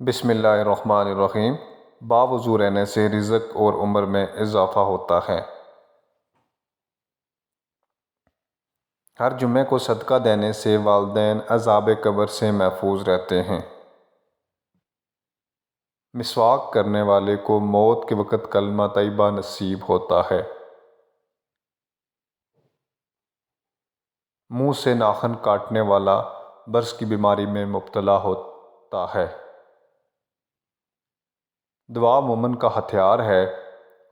بسم اللہ الرحمن الرحیم۔ باوضو رہنے سے رزق اور عمر میں اضافہ ہوتا ہے۔ ہر جمعے کو صدقہ دینے سے والدین عذاب قبر سے محفوظ رہتے ہیں۔ مسواک کرنے والے کو موت کے وقت کلمہ طیبہ نصیب ہوتا ہے۔ منہ سے ناخن کاٹنے والا برس کی بیماری میں مبتلا ہوتا ہے۔ دعا مومن کا ہتھیار ہے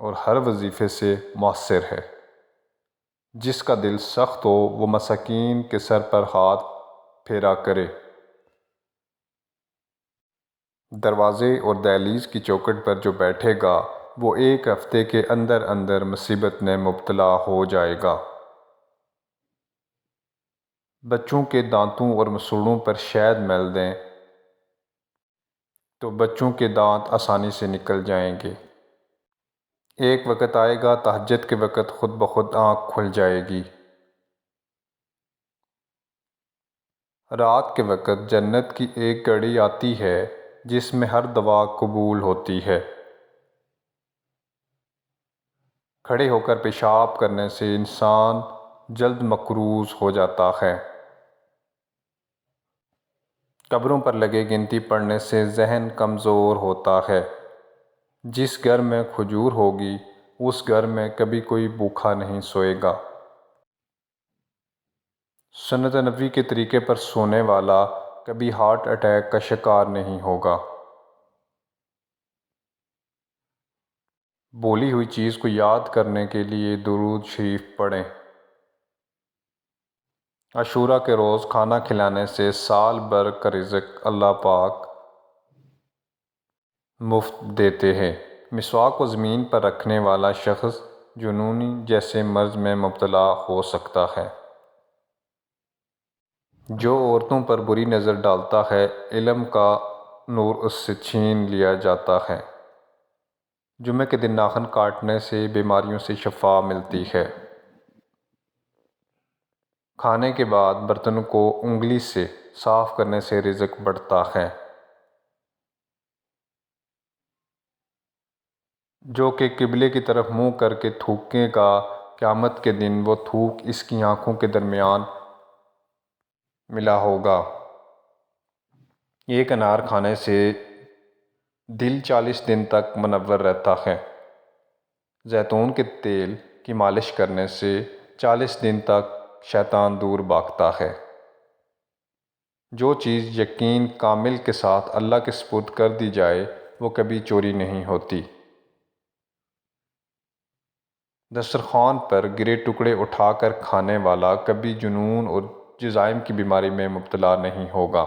اور ہر وظیفے سے مؤثر ہے۔ جس کا دل سخت ہو وہ مساکین کے سر پر ہاتھ پھیرا کرے۔ دروازے اور دہلیز کی چوکھٹ پر جو بیٹھے گا وہ ایک ہفتے کے اندر اندر مصیبت میں مبتلا ہو جائے گا۔ بچوں کے دانتوں اور مسوڑوں پر شہد مل دیں تو بچوں کے دانت آسانی سے نکل جائیں گے۔ ایک وقت آئے گا تہجد کے وقت خود بخود آنکھ کھل جائے گی۔ رات کے وقت جنت کی ایک گھڑی آتی ہے جس میں ہر دعا قبول ہوتی ہے۔ کھڑے ہو کر پیشاب کرنے سے انسان جلد مقروض ہو جاتا ہے۔ قبروں پر لگے گنتی پڑھنے سے ذہن کمزور ہوتا ہے۔ جس گھر میں کھجور ہوگی اس گھر میں کبھی کوئی بھوکا نہیں سوئے گا۔ سنت نبوی کے طریقے پر سونے والا کبھی ہارٹ اٹیک کا شکار نہیں ہوگا۔ بولی ہوئی چیز کو یاد کرنے کے لیے درود شریف پڑھیں۔ عاشوراء کے روز کھانا کھلانے سے سال بھر کا رزق اللہ پاک مفت دیتے ہیں۔ مسواک کو زمین پر رکھنے والا شخص جنونی جیسے مرض میں مبتلا ہو سکتا ہے۔ جو عورتوں پر بری نظر ڈالتا ہے علم کا نور اس سے چھین لیا جاتا ہے۔ جمعے کے دن ناخن کاٹنے سے بیماریوں سے شفا ملتی ہے۔ کھانے کے بعد برتنوں کو انگلی سے صاف کرنے سے رزق بڑھتا ہے۔ جو کہ قبلے کی طرف منہ کر کے تھوکے گا قیامت کے دن وہ تھوک اس کی آنکھوں کے درمیان ملا ہوگا۔ ایک انار کھانے سے دل 40 دن تک منور رہتا ہے۔ زیتون کے تیل کی مالش کرنے سے 40 دن تک شیطان دور بھاگتا ہے۔ جو چیز یقین کامل کے ساتھ اللہ کے سپرد کر دی جائے وہ کبھی چوری نہیں ہوتی۔ دسترخوان پر گرے ٹکڑے اٹھا کر کھانے والا کبھی جنون اور جذام کی بیماری میں مبتلا نہیں ہوگا۔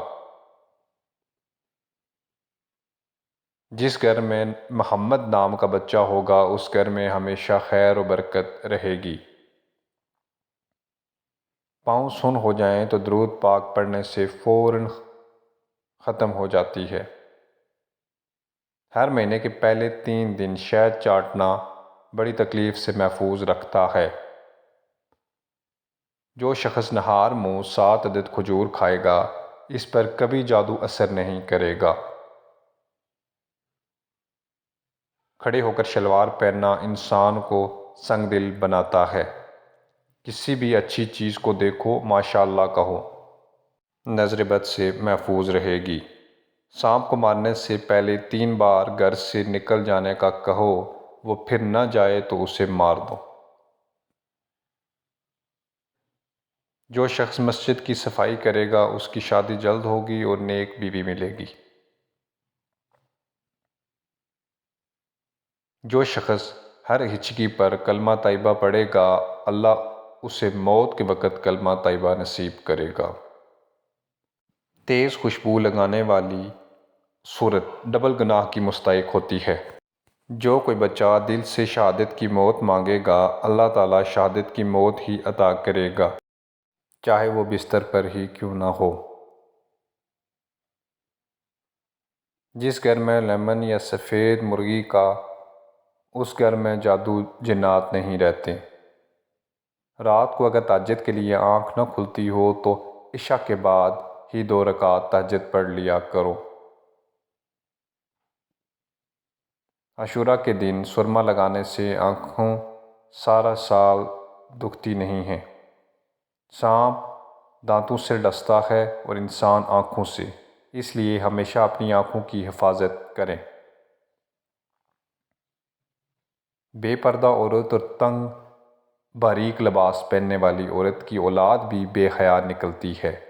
جس گھر میں محمد نام کا بچہ ہوگا اس گھر میں ہمیشہ خیر و برکت رہے گی۔ پاؤں سن ہو جائیں تو درود پاک پڑھنے سے فوراً ختم ہو جاتی ہے۔ ہر مہینے کے پہلے 3 دن شہد چاٹنا بڑی تکلیف سے محفوظ رکھتا ہے۔ جو شخص نہار منہ 7 عدد کھجور کھائے گا اس پر کبھی جادو اثر نہیں کرے گا۔ کھڑے ہو کر شلوار پہننا انسان کو سنگ دل بناتا ہے۔ کسی بھی اچھی چیز کو دیکھو ماشاءاللہ کہو۔ نظر بد سے محفوظ رہے گی۔ سانپ کو مارنے سے پہلے 3 بار گھر سے نکل جانے کا کہو وہ پھر نہ جائے تو اسے مار دو۔ جو شخص مسجد کی صفائی کرے گا اس کی شادی جلد ہوگی اور نیک بیوی ملے گی۔ جو شخص ہر ہچکی پر کلمہ طیبہ پڑھے گا اللہ اسے موت کے وقت کلمہ طیبہ نصیب کرے گا۔ تیز خوشبو لگانے والی صورت ڈبل گناہ کی مستحق ہوتی ہے۔ جو کوئی بچہ دل سے شہادت کی موت مانگے گا اللہ تعالیٰ شہادت کی موت ہی عطا کرے گا چاہے وہ بستر پر ہی کیوں نہ ہو۔ جس گھر میں لیمن یا سفید مرغی کا اس گھر میں جادو جنات نہیں رہتے۔ رات کو اگر تہجد کے لیے آنکھ نہ کھلتی ہو تو عشاء کے بعد ہی 2 رکعت تہجد پڑھ لیا کرو۔ عاشوراء کے دن سرما لگانے سے آنکھوں سارا سال دکھتی نہیں ہیں۔ سانپ دانتوں سے ڈستا ہے اور انسان آنکھوں سے، اس لیے ہمیشہ اپنی آنکھوں کی حفاظت کریں۔ بے پردہ عورت اور تنگ باریک لباس پہننے والی عورت کی اولاد بھی بے حیا نکلتی ہے۔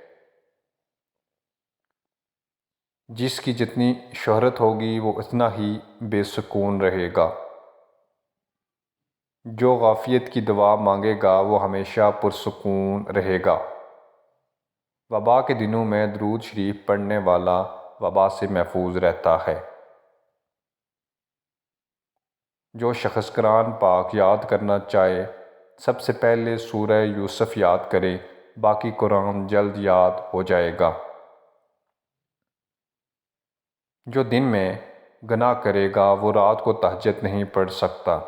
جس کی جتنی شہرت ہوگی وہ اتنا ہی بے سکون رہے گا۔ جو عافیت کی دعا مانگے گا وہ ہمیشہ پرسکون رہے گا۔ وبا کے دنوں میں درود شریف پڑھنے والا وبا سے محفوظ رہتا ہے۔ جو شخص قرآن پاک یاد کرنا چاہے سب سے پہلے سورہ یوسف یاد کرے، باقی قرآن جلد یاد ہو جائے گا۔ جو دن میں گناہ کرے گا وہ رات کو تہجد نہیں پڑھ سکتا۔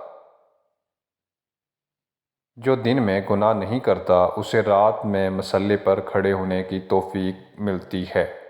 جو دن میں گناہ نہیں کرتا اسے رات میں مصلی پر کھڑے ہونے کی توفیق ملتی ہے۔